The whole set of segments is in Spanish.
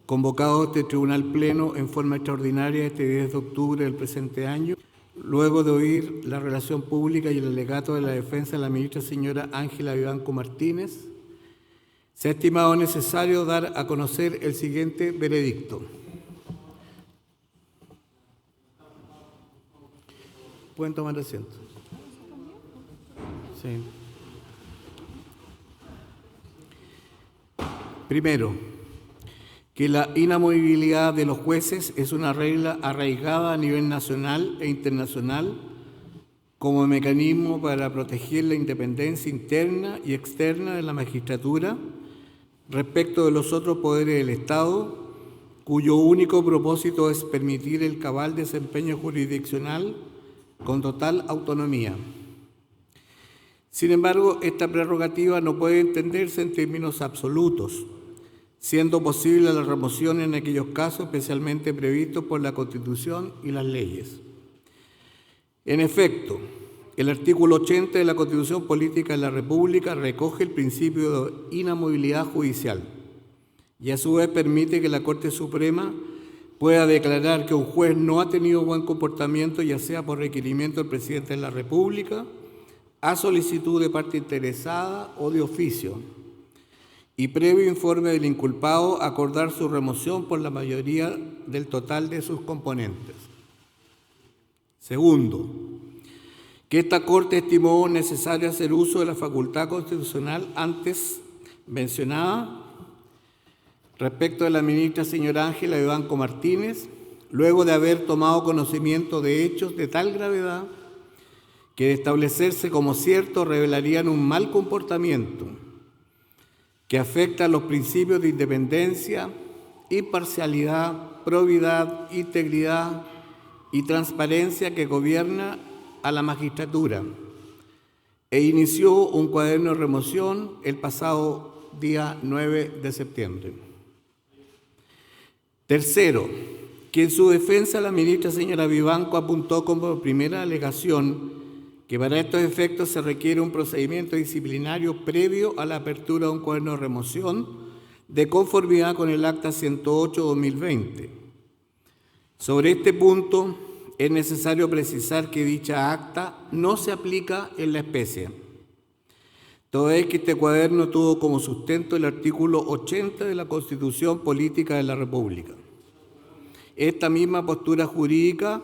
convocado este Tribunal Pleno en forma extraordinaria este 10 de octubre del presente año, luego de oír la relación pública y el alegato de la defensa de la ministra señora Ángela Vivanco Martínez, se ha estimado necesario dar a conocer el siguiente veredicto. Pueden tomar asiento. Sí. Primero, que la inamovilidad de los jueces es una regla arraigada a nivel nacional e internacional como mecanismo para proteger la independencia interna y externa de la magistratura respecto de los otros poderes del Estado, cuyo único propósito es permitir el cabal desempeño jurisdiccional con total autonomía. Sin embargo, esta prerrogativa no puede entenderse en términos absolutos, siendo posible la remoción en aquellos casos especialmente previstos por la Constitución y las leyes. En efecto, el artículo 80 de la Constitución Política de la República recoge el principio de inamovilidad judicial y a su vez permite que la Corte Suprema pueda declarar que un juez no ha tenido buen comportamiento, ya sea por requerimiento del Presidente de la República, a solicitud de parte interesada o de oficio, y previo informe del inculpado, acordar su remoción por la mayoría del total de sus componentes. Segundo, que esta Corte estimó necesario hacer uso de la facultad constitucional antes mencionada respecto de la ministra señora Ángela Vivanco Martínez, luego de haber tomado conocimiento de hechos de tal gravedad que de establecerse como cierto revelarían un mal comportamiento que afecta a los principios de independencia, imparcialidad, probidad, integridad y transparencia que gobierna a la magistratura, e inició un cuaderno de remoción el pasado día 9 de septiembre. Tercero, que en su defensa la ministra señora Vivanco apuntó como primera alegación que para estos efectos se requiere un procedimiento disciplinario previo a la apertura de un cuaderno de remoción de conformidad con el Acta 108/2020. Sobre este punto es necesario precisar que dicha acta no se aplica en la especie, toda vez que este cuaderno tuvo como sustento el artículo 80 de la Constitución Política de la República. Esta misma postura jurídica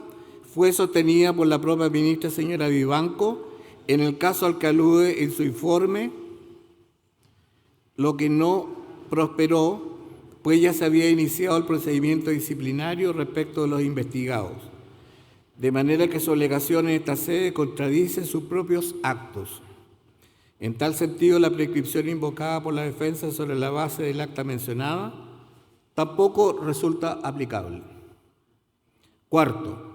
fue sostenida por la propia ministra señora Vivanco en el caso al que alude en su informe, lo que no prosperó, pues ya se había iniciado el procedimiento disciplinario respecto de los investigados, de manera que su alegación en esta sede contradice sus propios actos. En tal sentido, la prescripción invocada por la defensa sobre la base del acta mencionada tampoco resulta aplicable. Cuarto,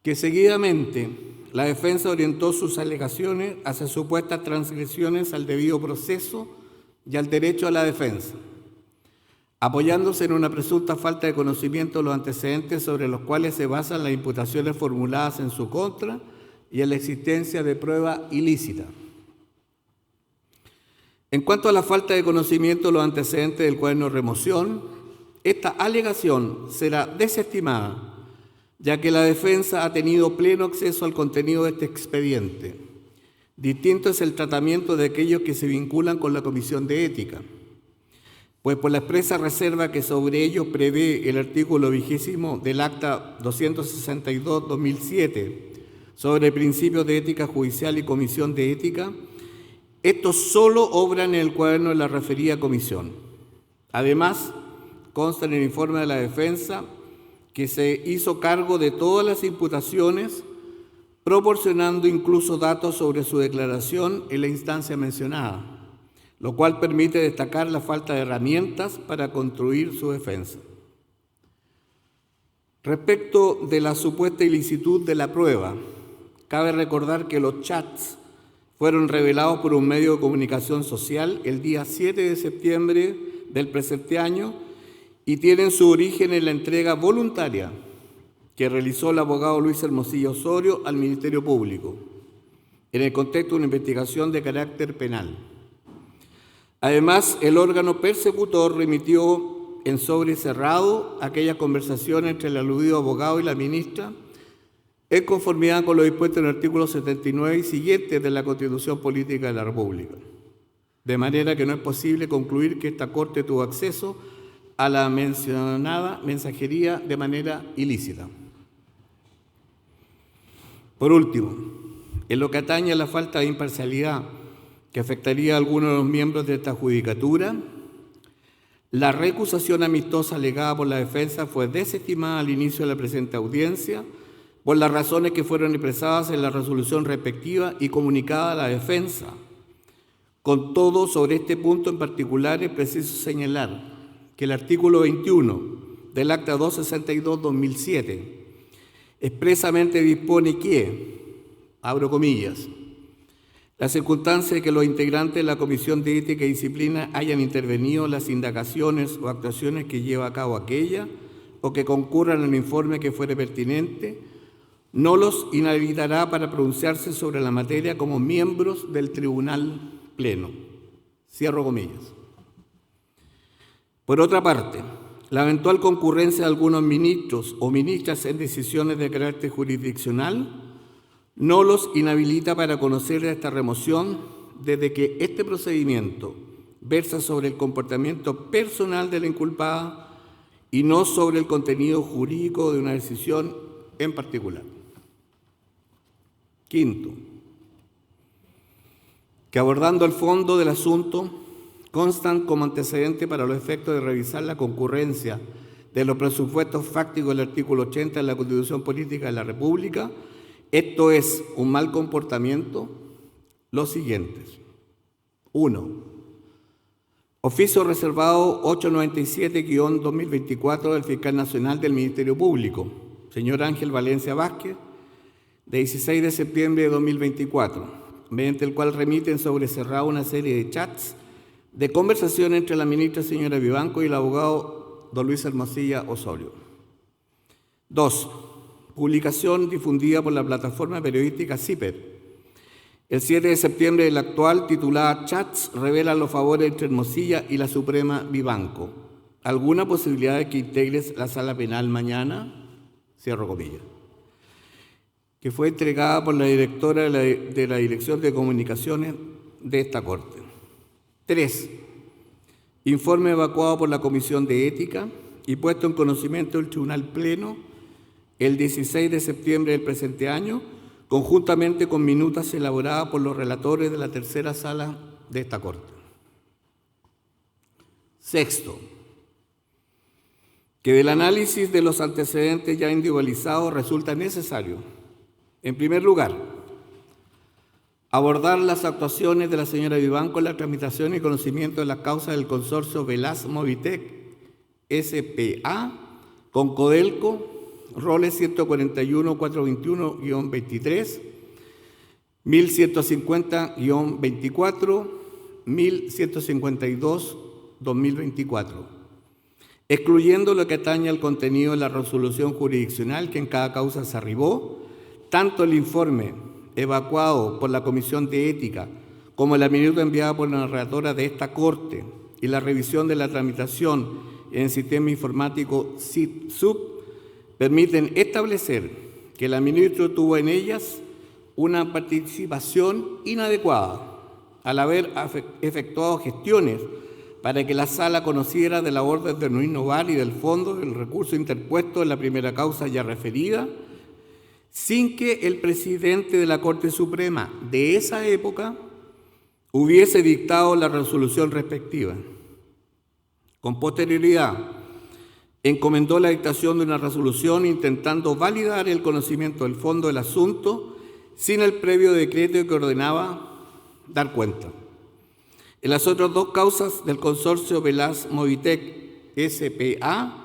que seguidamente la defensa orientó sus alegaciones hacia supuestas transgresiones al debido proceso y al derecho a la defensa, apoyándose en una presunta falta de conocimiento de los antecedentes sobre los cuales se basan las imputaciones formuladas en su contra y en la existencia de prueba ilícita. En cuanto a la falta de conocimiento de los antecedentes del cuaderno de remoción, esta alegación será desestimada, ya que la defensa ha tenido pleno acceso al contenido de este expediente. Distinto es el tratamiento de aquellos que se vinculan con la Comisión de Ética, pues por la expresa reserva que sobre ellos prevé el artículo 20 del Acta 262/2007 sobre principios de ética judicial y comisión de ética, estos solo obran en el cuaderno de la referida comisión. Además, consta en el informe de la defensa que se hizo cargo de todas las imputaciones, proporcionando incluso datos sobre su declaración en la instancia mencionada, lo cual permite destacar la falta de herramientas para construir su defensa. Respecto de la supuesta ilicitud de la prueba, cabe recordar que los chats fueron revelados por un medio de comunicación social el día 7 de septiembre del presente año y tienen su origen en la entrega voluntaria que realizó el abogado Luis Hermosilla Osorio al Ministerio Público, en el contexto de una investigación de carácter penal. Además, el órgano persecutor remitió en sobre cerrado aquella conversación entre el aludido abogado y la ministra, en conformidad con lo dispuesto en el artículo 79 y siguientes de la Constitución Política de la República. De manera que no es posible concluir que esta Corte tuvo acceso a la mencionada mensajería de manera ilícita. Por último, en lo que atañe a la falta de imparcialidad que afectaría a algunos de los miembros de esta judicatura, la recusación amistosa alegada por la defensa fue desestimada al inicio de la presente audiencia por las razones que fueron expresadas en la resolución respectiva y comunicada a la defensa. Con todo, sobre este punto en particular es preciso señalar que el artículo 21 del Acta 262-2007 expresamente dispone que, abro comillas, la circunstancia de que los integrantes de la Comisión de Ética y Disciplina hayan intervenido en las indagaciones o actuaciones que lleva a cabo aquella o que concurran en el informe que fuere pertinente, no los inhabilitará para pronunciarse sobre la materia como miembros del Tribunal Pleno. Cierro comillas. Por otra parte, la eventual concurrencia de algunos ministros o ministras en decisiones de carácter jurisdiccional no los inhabilita para conocer de esta remoción desde que este procedimiento versa sobre el comportamiento personal de la inculpada y no sobre el contenido jurídico de una decisión en particular. Quinto, que abordando el fondo del asunto, constan como antecedente para los efectos de revisar la concurrencia de los presupuestos fácticos del artículo 80 de la Constitución Política de la República, esto es un mal comportamiento, los siguientes. 1. Oficio reservado 897-2024 del Fiscal Nacional del Ministerio Público, señor Ángel Valencia Vázquez, de 16 de septiembre de 2024, mediante el cual remiten sobre cerrado una serie de chats de conversación entre la ministra señora Vivanco y el abogado don Luis Hermosilla Osorio. 2. Publicación difundida por la plataforma periodística CIPER. El 7 de septiembre del actual, titulada Chats revelan los favores entre Hermosilla y la Suprema Vivanco. ¿Alguna posibilidad de que integres la sala penal mañana? Cierro comillas. Que fue entregada por la directora de la Dirección de Comunicaciones de esta Corte. 3. Informe evacuado por la Comisión de Ética y puesto en conocimiento del Tribunal Pleno el 16 de septiembre del presente año, conjuntamente con minutas elaboradas por los relatores de la tercera sala de esta Corte. 6. Que del análisis de los antecedentes ya individualizados resulta necesario, en primer lugar, abordar las actuaciones de la señora Vivanco en la tramitación y conocimiento de las causas del consorcio Velas Movitec S.p.A. con Codelco, roles 141-421-23, 1150-24, 1152-2024, excluyendo lo que atañe al contenido de la resolución jurisdiccional que en cada causa se arribó, tanto el informe evacuado por la Comisión de Ética como la minuta enviada por la relatora de esta Corte y la revisión de la tramitación en el sistema informático SIT-SUB permiten establecer que la ministra tuvo en ellas una participación inadecuada al haber efectuado gestiones para que la sala conociera de la orden de no innovar y del fondo del recurso interpuesto en la primera causa ya referida, sin que el presidente de la Corte Suprema de esa época hubiese dictado la resolución respectiva. Con posterioridad, encomendó la dictación de una resolución intentando validar el conocimiento del fondo del asunto sin el previo decreto que ordenaba dar cuenta. En las otras dos causas del consorcio Velas Movitec S.p.A.,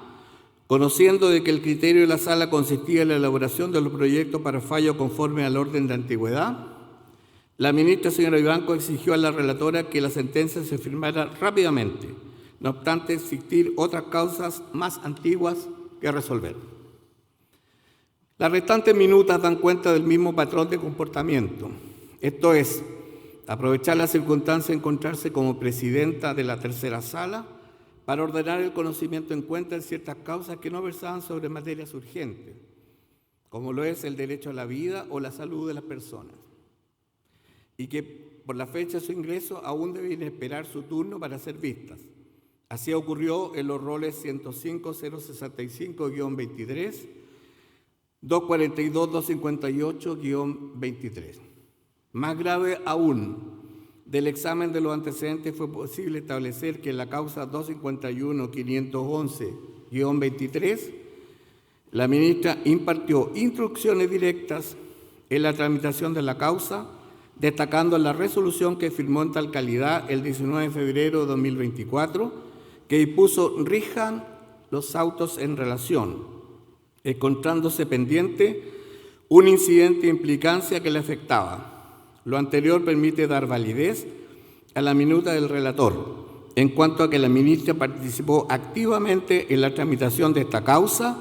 conociendo de que el criterio de la sala consistía en la elaboración de los proyectos para fallo conforme al orden de antigüedad, la ministra señora Vivanco exigió a la relatora que la sentencia se firmara rápidamente, no obstante existir otras causas más antiguas que resolver. Las restantes minutas dan cuenta del mismo patrón de comportamiento, esto es, aprovechar la circunstancia de encontrarse como presidenta de la tercera sala para ordenar el conocimiento en cuenta de ciertas causas que no versaban sobre materias urgentes, como lo es el derecho a la vida o la salud de las personas, y que por la fecha de su ingreso aún deben esperar su turno para ser vistas. Así ocurrió en los roles 105-065-23, 242-258-23. Más grave aún, del examen de los antecedentes fue posible establecer que en la causa 251-511-23, la ministra impartió instrucciones directas en la tramitación de la causa, destacando la resolución que firmó en tal calidad el 19 de febrero de 2024, que dispuso rijan los autos en relación, encontrándose pendiente un incidente de implicancia que le afectaba. Lo anterior permite dar validez a la minuta del relator, en cuanto a que la ministra participó activamente en la tramitación de esta causa,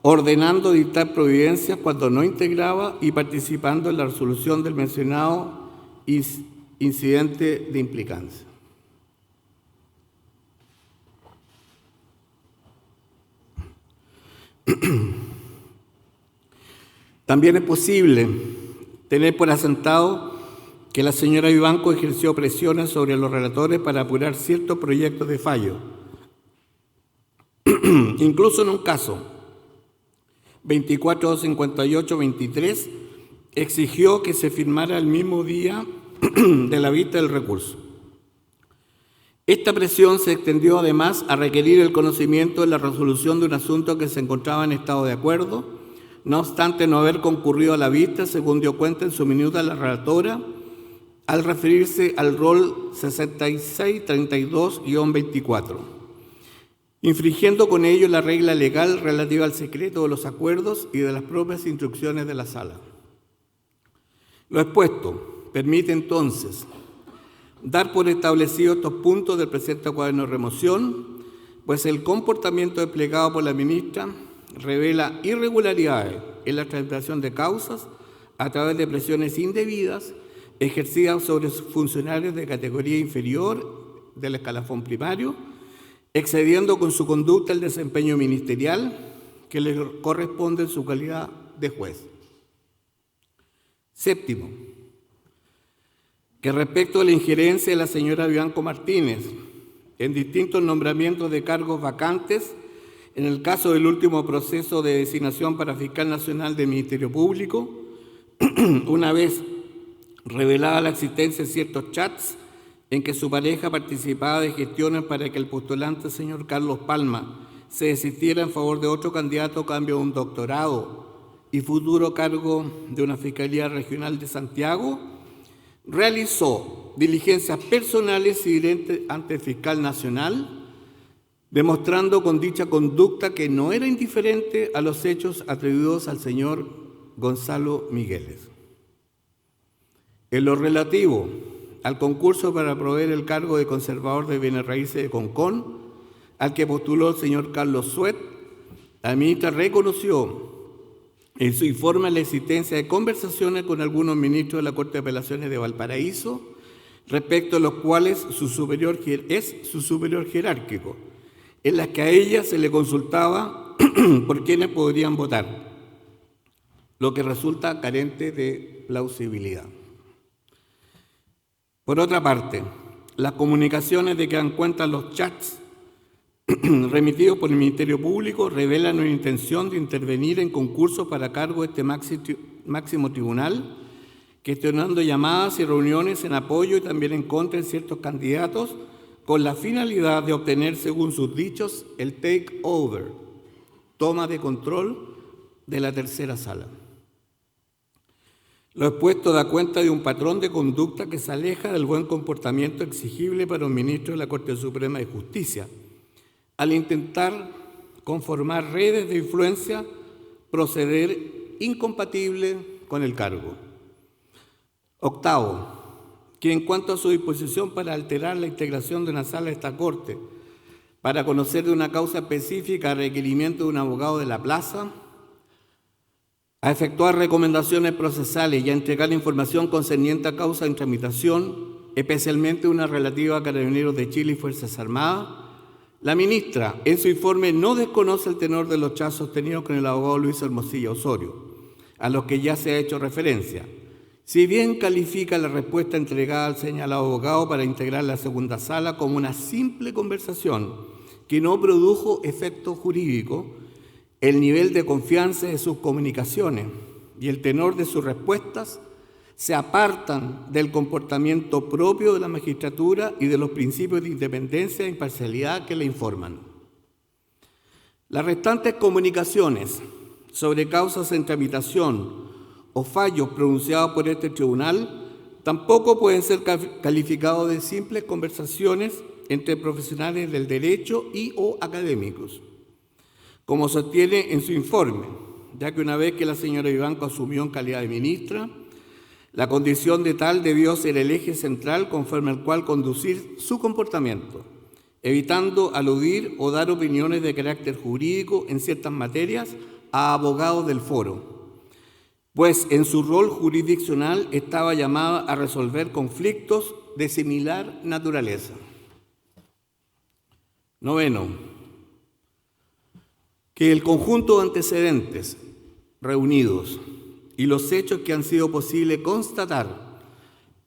ordenando dictar providencias cuando no integraba y participando en la resolución del mencionado incidente de implicancia. También es posible tener por asentado que la señora Vivanco ejerció presiones sobre los relatores para apurar ciertos proyectos de fallo. Incluso en un caso 2458-23 exigió que se firmara el mismo día de la vista del recurso. Esta presión se extendió además a requerir el conocimiento de la resolución de un asunto que se encontraba en estado de acuerdo, no obstante no haber concurrido a la vista, según dio cuenta en su minuta la relatora, al referirse al rol 6632-24, infringiendo con ello la regla legal relativa al secreto de los acuerdos y de las propias instrucciones de la sala. Lo expuesto permite entonces dar por establecido estos puntos del presente cuaderno de remoción, pues el comportamiento desplegado por la ministra revela irregularidades en la tramitación de causas a través de presiones indebidas ejercidas sobre funcionarios de categoría inferior del escalafón primario, excediendo con su conducta el desempeño ministerial que le corresponde en su calidad de juez. Séptimo, que respecto a la injerencia de la señora Vivanco Martínez en distintos nombramientos de cargos vacantes, en el caso del último proceso de designación para fiscal nacional del Ministerio Público, una vez revelada la existencia de ciertos chats en que su pareja participaba de gestiones para que el postulante señor Carlos Palma se desistiera en favor de otro candidato a cambio de un doctorado y futuro cargo de una Fiscalía Regional de Santiago, realizó diligencias personales y directas ante el fiscal nacional, demostrando con dicha conducta que no era indiferente a los hechos atribuidos al señor Gonzalo Migueles. En lo relativo al concurso para proveer el cargo de conservador de bienes raíces de Concón, al que postuló el señor Carlos Suet, la ministra reconoció en su informe la existencia de conversaciones con algunos ministros de la Corte de Apelaciones de Valparaíso, respecto a los cuales es su superior jerárquico, en las que a ella se le consultaba por quienes podrían votar, lo que resulta carente de plausibilidad. Por otra parte, las comunicaciones de que dan cuenta los chats remitidos por el Ministerio Público revelan una intención de intervenir en concursos para cargo de este máximo tribunal, gestionando llamadas y reuniones en apoyo y también en contra de ciertos candidatos, con la finalidad de obtener, según sus dichos, el take-over, toma de control de la tercera sala. Lo expuesto da cuenta de un patrón de conducta que se aleja del buen comportamiento exigible para un ministro de la Corte Suprema de Justicia, al intentar conformar redes de influencia, proceder incompatible con el cargo. Octavo, que en cuanto a su disposición para alterar la integración de una sala de esta Corte, para conocer de una causa específica a requerimiento de un abogado de la plaza, a efectuar recomendaciones procesales y a entregar información concerniente a causa en tramitación, especialmente una relativa a Carabineros de Chile y Fuerzas Armadas, La ministra, en su informe, no desconoce el tenor de los charlas sostenidos con el abogado Luis Hermosilla Osorio, a los que ya se ha hecho referencia. Si bien califica la respuesta entregada al señalado abogado para integrar la segunda sala como una simple conversación que no produjo efecto jurídico, el nivel de confianza de sus comunicaciones y el tenor de sus respuestas se apartan del comportamiento propio de la magistratura y de los principios de independencia e imparcialidad que le informan. Las restantes comunicaciones sobre causas en tramitación o fallos pronunciados por este tribunal tampoco pueden ser calificados de simples conversaciones entre profesionales del derecho y o académicos, como sostiene en su informe, ya que una vez que la señora Vivanco asumió en calidad de ministra, la condición de tal debió ser el eje central conforme al cual conducir su comportamiento, evitando aludir o dar opiniones de carácter jurídico en ciertas materias a abogados del foro, pues en su rol jurisdiccional estaba llamada a resolver conflictos de similar naturaleza. Noveno, que el conjunto de antecedentes reunidos y los hechos que han sido posible constatar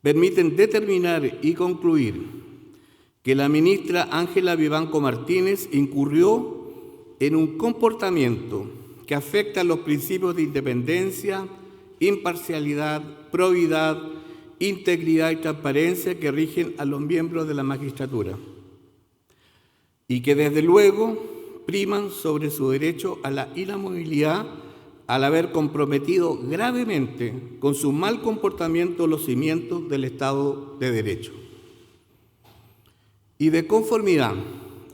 permiten determinar y concluir que la ministra Ángela Vivanco Martínez incurrió en un comportamiento que afecta los principios de independencia, imparcialidad, probidad, integridad y transparencia que rigen a los miembros de la magistratura y que desde luego priman sobre su derecho a la inamovilidad al haber comprometido gravemente con su mal comportamiento los cimientos del Estado de Derecho. Y de conformidad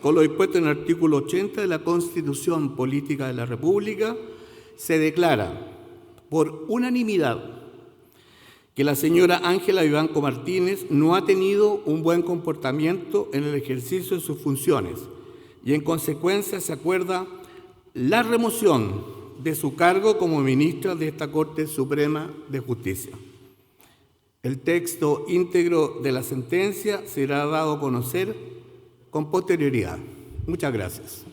con lo dispuesto en el artículo 80 de la Constitución Política de la República, se declara por unanimidad que la señora Ángela Vivanco Martínez no ha tenido un buen comportamiento en el ejercicio de sus funciones y en consecuencia se acuerda la remoción de su cargo como ministra de esta Corte Suprema de Justicia. El texto íntegro de la sentencia será dado a conocer con posterioridad. Muchas gracias.